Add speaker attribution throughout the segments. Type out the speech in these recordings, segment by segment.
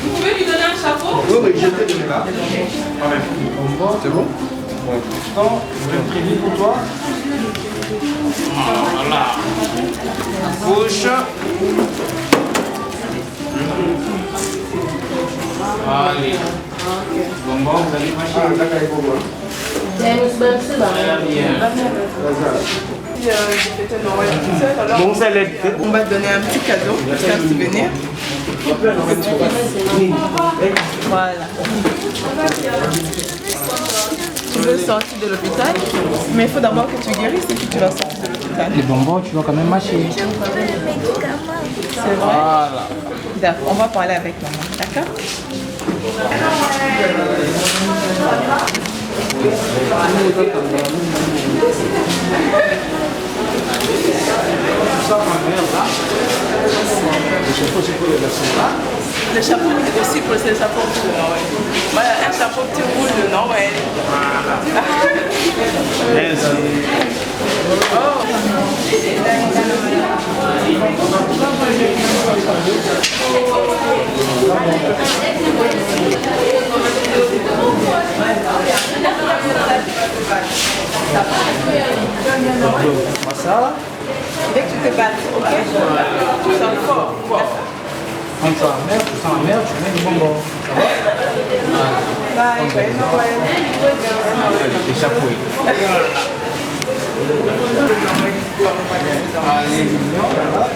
Speaker 1: Vous pouvez lui donner un chapeau?
Speaker 2: Oui, mais je t'ai donné là. C'est bon? Bon. Non, je vais prier pour toi. Voilà. Bouche. Allez. Bonbon, vous allez marcher. Ah, d'accord, il faut voir.
Speaker 3: Bon, ça l'aide.
Speaker 4: On va te donner un petit cadeau, c'est un souvenir. Voilà. Tu veux sortir de l'hôpital, mais il faut d'abord que tu guérisses et que tu vas sortir de l'hôpital.
Speaker 3: Les bonbons, tu vas quand même marcher.
Speaker 4: C'est vrai?
Speaker 3: Voilà.
Speaker 4: D'accord, on va parler avec maman, d'accord? Le chapeau aussi pour le chapeau pour Noël. Voilà, un chapeau petit rouge de Noël.
Speaker 3: Ça,
Speaker 4: Dès que tu te battes, ok? Tu sens fort, fort.
Speaker 3: quand tu sens la mer, tu mets du bonbon. Ça va?
Speaker 4: Bye, bye, Noël.
Speaker 3: Les chapeaux. Allez, mignon, voilà.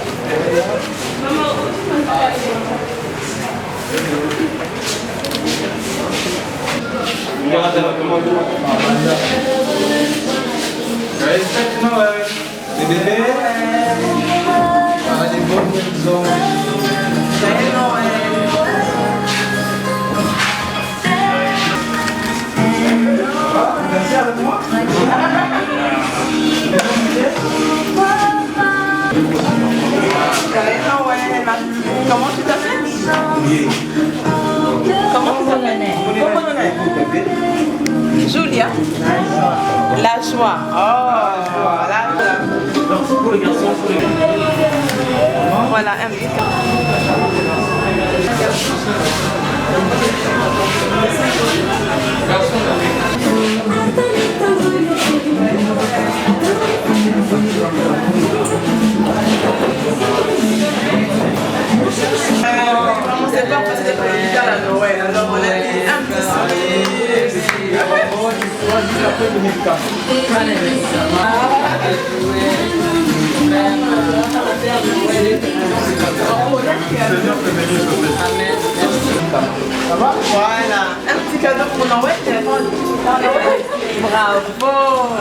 Speaker 3: Respecte Noël. Les bébés. Allez, bonne maison.
Speaker 4: Joyeux Noël.
Speaker 3: Merci avec moi.
Speaker 4: Joyeux Noël. Comment tu t'appelles? Comment tu t'appelles? Comment on est? Julia. La joie. Oh, la joie.
Speaker 3: Donc, c'est pour les garçons, pour les
Speaker 4: Voilà, un petit
Speaker 5: Thank you.
Speaker 3: Ça va?
Speaker 4: Voilà. Un petit cadeau pour Noël, téléphone. Bravo. Wow.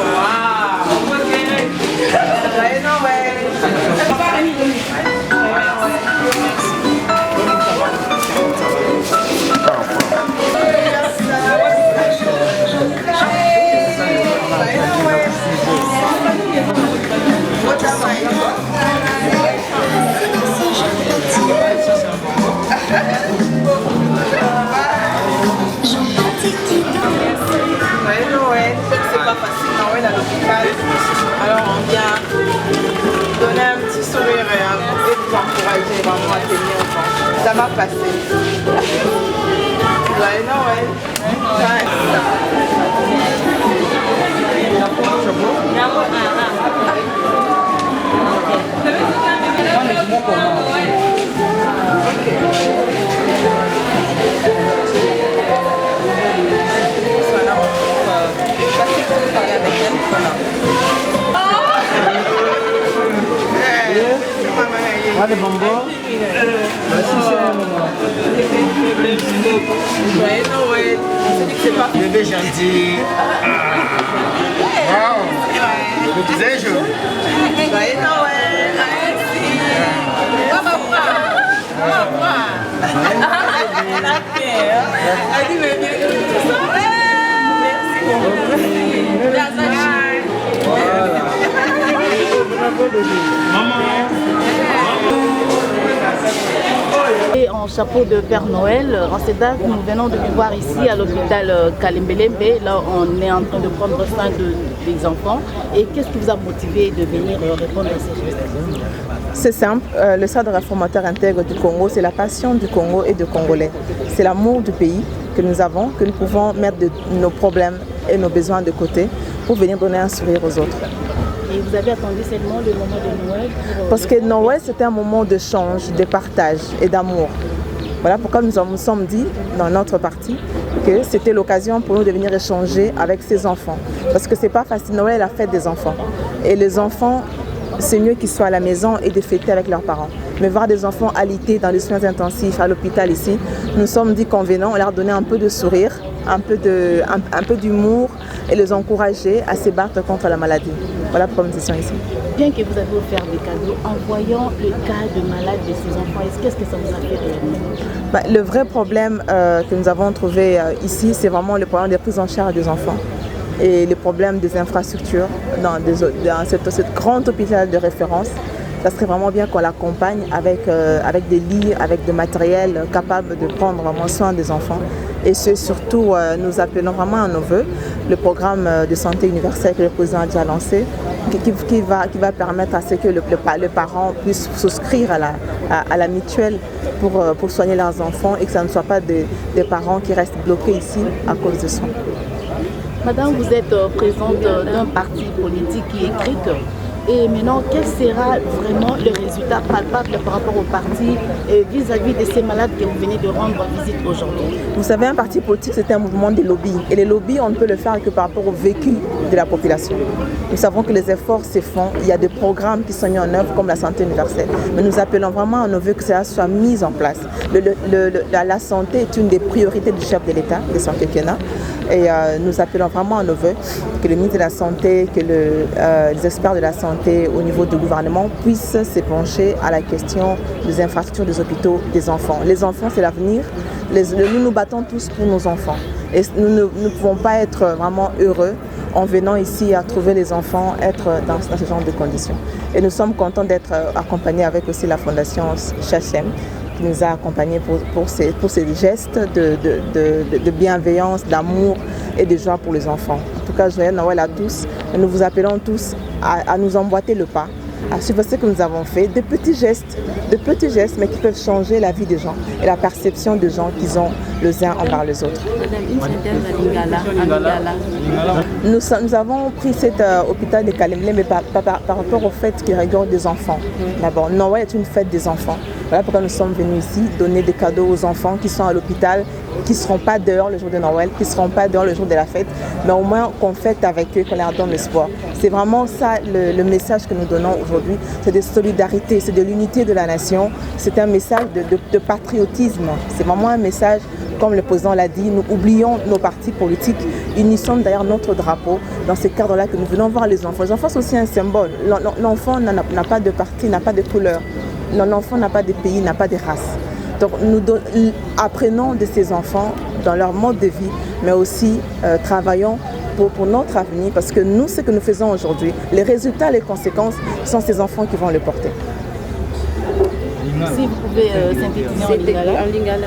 Speaker 4: Joyeux Noël. C'est pas facile, Noël à l'hôpital. Alors on vient donner un petit sourire et vous encourager vraiment à tenir bon. Ça va passer. Joyeux Noël.
Speaker 3: Allez, bonbons.
Speaker 4: Joyeux Noël.
Speaker 5: Bébé gentil. Wow. Le visage.
Speaker 4: Joyeux Noël. Merci. On va voir.
Speaker 6: Et en chapeau de Père Noël, en cette date, nous venons de vous voir ici à l'hôpital Kalembelembe. Là, on est en train de prendre soin des enfants. Et qu'est-ce qui vous a motivé de venir répondre à ces gestes?
Speaker 4: C'est simple, le Centre réformateur intègre du Congo, c'est la passion du Congo et des Congolais. C'est l'amour du pays que nous avons, que nous pouvons mettre nos problèmes et nos besoins de côté pour venir donner un sourire aux autres.
Speaker 6: Et vous avez attendu seulement le moment de Noël
Speaker 4: Parce que Noël, c'était un moment de change, de partage et d'amour. Voilà pourquoi nous nous sommes dit dans notre parti que c'était l'occasion pour nous de venir échanger avec ces enfants. Parce que c'est pas facile, Noël est la fête des enfants. Et les enfants, c'est mieux qu'ils soient à la maison et de fêter avec leurs parents. Mais voir des enfants alités dans les soins intensifs à l'hôpital ici, nous sommes dit qu'en venant, on leur donnait un peu de sourire, un peu d'humour et les encourager à se battre contre la maladie. Voilà pourquoi nous étions ici.
Speaker 6: Bien que vous avez offert des cadeaux, en voyant le cas de malade de ces enfants, qu'est-ce que ça vous a fait réellement?
Speaker 4: Le vrai problème que nous avons trouvé ici, c'est vraiment le problème des prises en charge des enfants et le problème des infrastructures dans cette grande hôpital de référence. Ça serait vraiment bien qu'on l'accompagne avec des lits, avec du matériel capable de prendre vraiment soin des enfants. Et surtout, nous appelons vraiment à nos voeux le programme de santé universelle que le président a déjà lancé, qui va permettre à ce que les parents puissent souscrire à la mutuelle pour soigner leurs enfants et que ça ne soit pas des parents qui restent bloqués ici à cause de ça.
Speaker 6: Madame, vous êtes présidente d'un parti politique qui est CRIC. Et maintenant, quel sera vraiment le résultat palpable par rapport au parti vis-à-vis de ces malades que vous venez de rendre visite aujourd'hui?
Speaker 4: Vous savez, un parti politique, c'est un mouvement de lobby. Et les lobbies, on ne peut le faire que par rapport au vécu de la population. Nous savons que les efforts se font. Il y a des programmes qui sont mis en œuvre comme la santé universelle. Mais nous appelons vraiment à nos voeux que cela soit mis en place. La santé est une des priorités du chef de l'État, de Santé Kena. Et nous appelons vraiment à nos voeux que le ministre de la Santé, que les experts de la santé au niveau du gouvernement puissent se pencher à la question des infrastructures des hôpitaux des enfants. Les enfants, c'est l'avenir. Nous nous battons tous pour nos enfants. Et nous ne pouvons pas être vraiment heureux en venant ici à trouver les enfants être dans ce genre de conditions. Et nous sommes contents d'être accompagnés avec aussi la fondation Chachem, qui nous a accompagnés pour ces gestes de bienveillance, d'amour et de joie pour les enfants. En tout cas, joyeux Noël à tous. Et nous vous appelons tous à nous emboîter le pas à suivre ce que nous avons fait, de petits gestes, mais qui peuvent changer la vie des gens et la perception des gens qu'ils ont les uns envers les autres. Nous avons pris cet hôpital de Kalemlé, mais par rapport au fait qu'il regorge des enfants. D'abord, Noël est une fête des enfants. Voilà pourquoi nous sommes venus ici donner des cadeaux aux enfants qui sont à l'hôpital, qui ne seront pas dehors le jour de Noël, qui ne seront pas dehors le jour de la fête, mais au moins qu'on fête avec eux, qu'on leur donne l'espoir. C'est vraiment ça le message que nous donnons aujourd'hui, c'est de solidarité, c'est de l'unité de la nation, c'est un message de patriotisme, c'est vraiment un message, comme le président l'a dit, nous oublions nos partis politiques, unissons d'ailleurs notre drapeau dans ce cadre-là que nous venons voir les enfants. Les enfants sont aussi un symbole, l'enfant n'a pas de parti, n'a pas de couleur, l'enfant n'a pas de pays, n'a pas de race. Donc nous apprenons de ces enfants dans leur mode de vie, mais aussi travaillons pour notre avenir, parce que nous, ce que nous faisons aujourd'hui, les résultats, les conséquences, sont ces enfants qui vont le porter.
Speaker 6: Si vous pouvez synthétiser en lingala.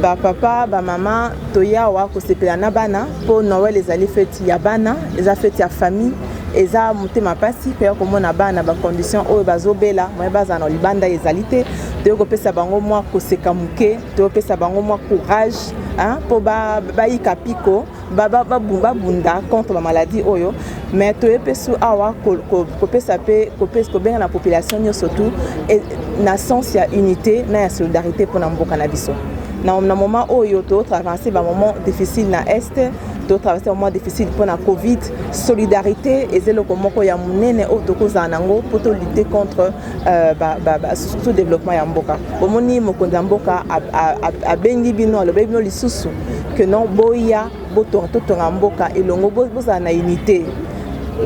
Speaker 4: Papa, maman, toya wa kosepela na bana, pour Noël ezali fête ya bana, eza fête ya famille. Eza motema pasi pe komona bana ba condition oyo bazobela moye baza na libanda ezali te to kopesa bango mwa koseka muke to kopesa bango mwa courage hein po ba yika piko ba bunda contre la maladie oyo mais to epesu awa kopesa pe kopesa benga na population nyonso surtout et na sens ya unité na ya solidarité pour na mboka na biso na moment oyo to traverser ba moment difficile na est to traverser un moment difficile pour la Covid, solidarité et c'est le comment ya munene o toko zanango pour lutter contre sous développement ya mboka. Omoni mokonza mboka a bengi bino le bino lisusu que non boya boto mboka elongo boza na unité.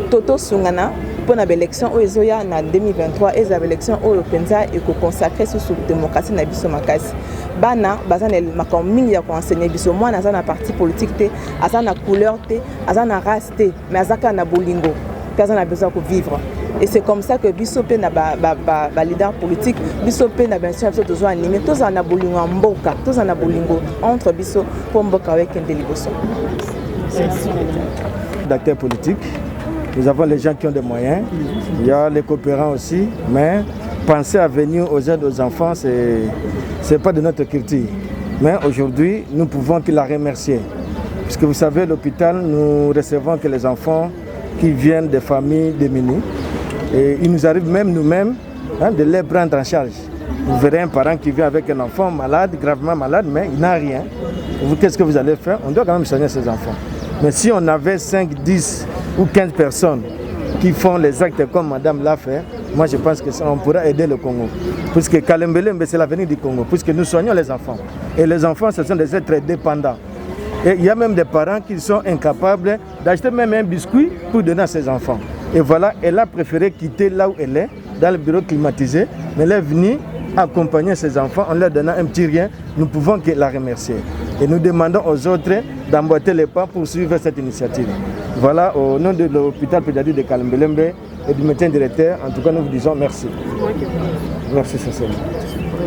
Speaker 4: Toto sungana pour la élection au ezoya na 2023 et la élection au penza et ko consacrer sur démocratie na biso makasi. Bana bazana makammingi ya ko enseigner biso moi na na parti politique te azana couleur te azana race te mais azaka na bolingo azana besoin de vivre et c'est comme ça que biso pe na ba leader politique biso pe na bien sûr biso tozo animer tous na bolingo mboka tous na bolingo entre biso pour mboka avec un délibération.
Speaker 7: D'acteurs politiques, nous avons les gens qui ont des moyens, il y a les coopérants aussi, mais penser à venir aux aides aux enfants, ce n'est pas de notre culture. Mais aujourd'hui, nous pouvons que la remercier. Parce que vous savez, l'hôpital, nous recevons que les enfants qui viennent des familles démunies. Et il nous arrive même nous-mêmes de les prendre en charge. Vous verrez un parent qui vient avec un enfant malade, gravement malade, mais il n'a rien. Qu'est-ce que vous allez faire? On doit quand même soigner ces enfants. Mais si on avait 5, 10 ou 15 personnes qui font les actes comme Madame l'a fait, moi je pense qu'on pourra aider le Congo. Puisque Kalembelembe, c'est l'avenir du Congo, puisque nous soignons les enfants. Et les enfants, ce sont des êtres dépendants. Et il y a même des parents qui sont incapables d'acheter même un biscuit pour donner à ses enfants. Et voilà, elle a préféré quitter là où elle est, dans le bureau climatisé, mais elle est venue accompagner ses enfants en leur donnant un petit rien. Nous pouvons que la remercier. Et nous demandons aux autres d'emboîter les pas pour suivre cette initiative. Voilà, au nom de l'hôpital pédiatrique de Kalembelembe et du médecin directeur, en tout cas nous vous disons merci. Merci sincèrement.